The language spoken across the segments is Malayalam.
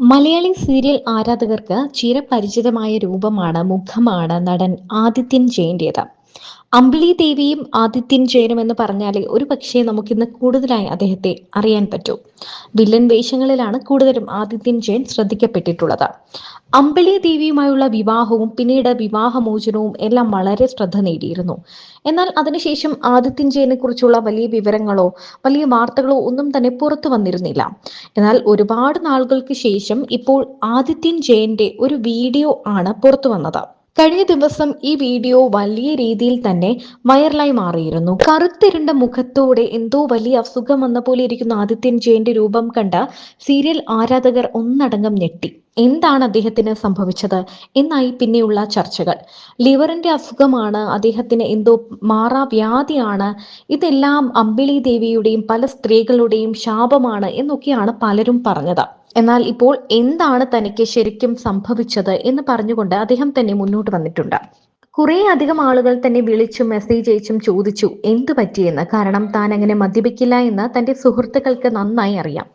മലയാളി സീരിയൽ ആരാധകർക്ക് ചിരപരിചിതമായ രൂപമാണ്, മുഖമാണ് നടൻ ആദിത്യൻ ജയന്റേത്. അമ്പിളി ദേവിയും ആദിത്യൻ ജയനും എന്ന് പറഞ്ഞാലേ ഒരു പക്ഷേ നമുക്കിന്ന് കൂടുതലായി അദ്ദേഹത്തെ അറിയാൻ പറ്റൂ. വില്ലൻ വേഷങ്ങളിലാണ് കൂടുതലും ആദിത്യൻ ജയൻ ശ്രദ്ധിക്കപ്പെട്ടിട്ടുള്ളത്. അമ്പിളി ദേവിയുമായുള്ള വിവാഹവും പിന്നീട് വിവാഹമോചനവും എല്ലാം വളരെ ശ്രദ്ധ നേടിയിരുന്നു. എന്നാൽ അതിനുശേഷം ആദിത്യൻ ജയനെ കുറിച്ചുള്ള വലിയ വിവരങ്ങളോ വലിയ വാർത്തകളോ ഒന്നും തന്നെ പുറത്തു വന്നിരുന്നില്ല. എന്നാൽ ഒരുപാട് നാളുകൾക്ക് ശേഷം ഇപ്പോൾ ആദിത്യൻ ജയന്റെ ഒരു വീഡിയോ ആണ് പുറത്തു വന്നത്. കഴിഞ്ഞ ദിവസം ഈ വീഡിയോ വലിയ രീതിയിൽ തന്നെ വൈറലായി മാറിയിരുന്നു. കറുത്തിരുണ്ട മുഖത്തോടെ എന്തോ വലിയ അസുഖം വന്ന പോലെ ഇരിക്കുന്ന ആദിത്യൻ ജയന്റെ രൂപം കണ്ട സീരിയൽ ആരാധകർ ഒന്നടങ്കം ഞെട്ടി. എന്താണ് അദ്ദേഹത്തിന് സംഭവിച്ചത് എന്നായി പിന്നെയുള്ള ചർച്ചകൾ. ലിവറിന്റെ അസുഖമാണ്, അദ്ദേഹത്തിന് എന്തോ മാറാവ്യാധിയാണ്, ഇതെല്ലാം അമ്പിളി ദേവിയുടെയും പല സ്ത്രീകളുടെയും ശാപമാണ് എന്നൊക്കെയാണ് പലരും പറഞ്ഞത്. എന്നാൽ ഇപ്പോൾ എന്താണ് തനിക്ക് ശരിക്കും സംഭവിച്ചത് എന്ന് പറഞ്ഞുകൊണ്ട് അദ്ദേഹം തന്നെ മുന്നോട്ട് വന്നിട്ടുണ്ട്. കുറേ അധികം ആളുകൾ തന്നെ വിളിച്ചും മെസ്സേജ് അയച്ചും ചോദിച്ചു എന്തു പറ്റിയെന്ന്. കാരണം താൻ അങ്ങനെ മദ്യപിക്കില്ല എന്ന് തന്റെ സുഹൃത്തുക്കൾക്ക് നന്നായി അറിയാം.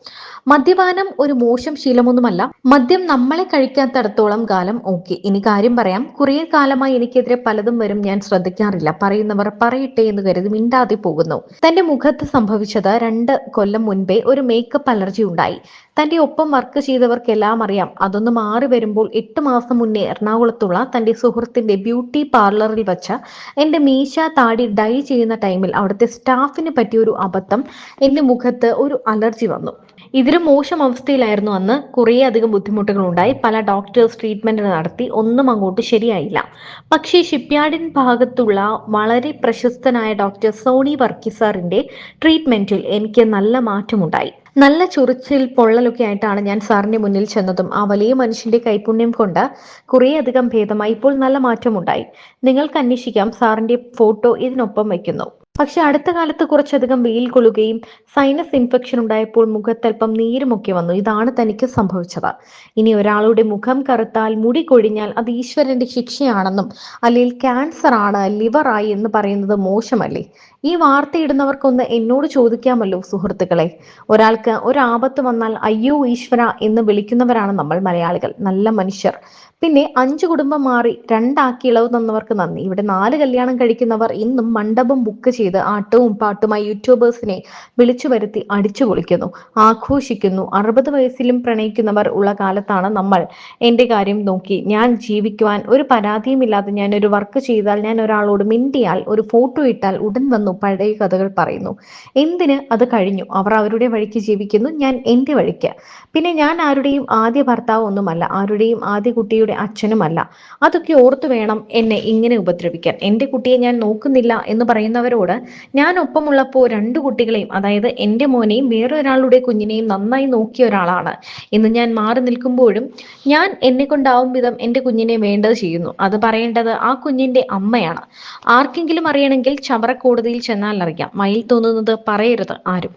മദ്യപാനം ഒരു മോശം ശീലമൊന്നുമല്ല. മദ്യം നമ്മളെ കഴിക്കാത്തടത്തോളം കാലം ഓക്കെ. ഇനി കാര്യം പറയാം. കുറേ കാലമായി എനിക്കെതിരെ പലതും വരും, ഞാൻ ശ്രദ്ധിക്കാറില്ല. പറയുന്നവർ പറയട്ടെ എന്ന് കരുതി മിണ്ടാതെ പോകുന്നു. തന്റെ മുഖത്ത് സംഭവിച്ചത് 2 കൊല്ലം മുൻപേ ഒരു മേക്കപ്പ് അലർജി ഉണ്ടായി. തന്റെ ഒപ്പം വർക്ക് ചെയ്തവർക്കെല്ലാം അറിയാം. അതൊന്ന് മാറി വരുമ്പോൾ 8 മാസം മുന്നേ എറണാകുളത്തുള്ള തന്റെ സുഹൃത്തിന്റെ ബ്യൂട്ടി പാർലറിൽ വച്ച് എന്റെ മീശ താടി ഡൈ ചെയ്യുന്ന ടൈമിൽ അവിടുത്തെ സ്റ്റാഫിന് പറ്റിയ ഒരു അബദ്ധം, എന്റെ മുഖത്ത് ഒരു അലർജി വന്നു. ഇതിലും മോശം അവസ്ഥയിലായിരുന്നു അന്ന്. കുറേ അധികം ബുദ്ധിമുട്ടുകൾ ഉണ്ടായി. പല ഡോക്ടേഴ്സ് ട്രീറ്റ്മെന്റ് നടത്തി, ഒന്നും അങ്ങോട്ട് ശരിയായില്ല. പക്ഷേ ഷിപ്പ്യാർഡിൻ ഭാഗത്തുള്ള വളരെ പ്രശസ്തനായ ഡോക്ടർ സോണി വർക്കി ട്രീറ്റ്മെന്റിൽ എനിക്ക് നല്ല മാറ്റമുണ്ടായി. നല്ല ചൊറിച്ചിൽ പൊള്ളലൊക്കെ ആയിട്ടാണ് ഞാൻ സാറിന്റെ മുന്നിൽ ചെന്നതും ആ വലിയ മനുഷ്യന്റെ കൈപുണ്യം കൊണ്ട് കുറേ അധികം ഭേദമായി. ഇപ്പോൾ നല്ല മാറ്റമുണ്ടായി. നിങ്ങൾക്ക് അന്വേഷിക്കാം, സാറിന്റെ ഫോട്ടോ ഇതിനൊപ്പം വയ്ക്കുന്നു. പക്ഷെ അടുത്ത കാലത്ത് കുറച്ചധികം വെയിൽ കൊള്ളുകയും സൈനസ് ഇൻഫെക്ഷൻ ഉണ്ടായപ്പോൾ മുഖത്തൽപ്പം നീരുമൊക്കെ വന്നു. ഇതാണ് തനിക്ക് സംഭവിച്ചത്. ഇനി ഒരാളുടെ മുഖം കറുത്താൽ, മുടി കൊഴിഞ്ഞാൽ അത് ഈശ്വരന്റെ ശിക്ഷയാണെന്നും അല്ലെങ്കിൽ ക്യാൻസർ ആണ്, ലിവറായി എന്ന് പറയുന്നത് മോശമല്ലേ? ഈ വാർത്തയിടുന്നവർക്കൊന്ന് എന്നോട് ചോദിക്കാമല്ലോ സുഹൃത്തുക്കളെ. ഒരാൾക്ക് ഒരാപത്ത് വന്നാൽ അയ്യോ ഈശ്വര എന്ന് വിളിക്കുന്നവരാണ് നമ്മൾ മലയാളികൾ, നല്ല മനുഷ്യർ. പിന്നെ 5 കുടുംബം മാറി 2 ആക്കി ഇളവ് തന്നവർക്ക് നന്ദി. ഇവിടെ 4 കല്യാണം കഴിക്കുന്നവർ ഇന്നും മണ്ഡപം ബുക്ക് ചെയ്ത് ആട്ടവും പാട്ടുമായി യൂട്യൂബേഴ്സിനെ വിളിച്ചു വരുത്തി അടിച്ചു പൊളിക്കുന്നു, ആഘോഷിക്കുന്നു. 60 വയസ്സിലും പ്രണയിക്കുന്നവർ ഉള്ള കാലത്താണ് നമ്മൾ. എന്റെ കാര്യം നോക്കി ഞാൻ ജീവിക്കുവാൻ ഒരു പരാതിയുമില്ലാതെ ഞാൻ ഒരു വർക്ക് ചെയ്താൽ, ഞാൻ ഒരാളോട് മിണ്ടിയാൽ, ഒരു ഫോട്ടോ ഇട്ടാൽ ഉടൻ വന്നു പഴയ കഥകൾ പറയുന്നു. എന്തിന്? അത് കഴിഞ്ഞു. അവർ അവരുടെ വഴിക്ക് ജീവിക്കുന്നു, ഞാൻ എൻ്റെ വഴിക്ക്. പിന്നെ ഞാൻ ആരുടെയും ആദ്യ ഭർത്താവ് ഒന്നുമല്ല, ആരുടെയും ആദ്യ കുട്ടിയുടെ അച്ഛനുമല്ല. അതൊക്കെ ഓർത്തു വേണം എന്നെ ഇങ്ങനെ ഉപദ്രവിക്കാൻ. എൻ്റെ കുട്ടിയെ ഞാൻ നോക്കുന്നില്ല എന്ന് പറയുന്നവരോട്, ഞാൻ ഒപ്പമുള്ളപ്പോൾ 2 കുട്ടികളെയും, അതായത് എൻ്റെ മോനെയും വേറൊരാളുടെ കുഞ്ഞിനെയും നന്നായി നോക്കിയ ഒരാളാണ്. ഇന്ന് ഞാൻ മാറി നിൽക്കുമ്പോഴും ഞാൻ എന്നെ കൊണ്ടാവും വിധം എൻ്റെ കുഞ്ഞിനെ വേണ്ടത് ചെയ്യുന്നു. അത് പറയേണ്ടത് ആ കുഞ്ഞിന്റെ അമ്മയാണ്. ആർക്കെങ്കിലും അറിയണമെങ്കിൽ ചവറ കോടതിയിൽ ചെന്നാൽ അറിയാം. മയിൽ തോന്നുന്നത് പറയരുത് ആരും.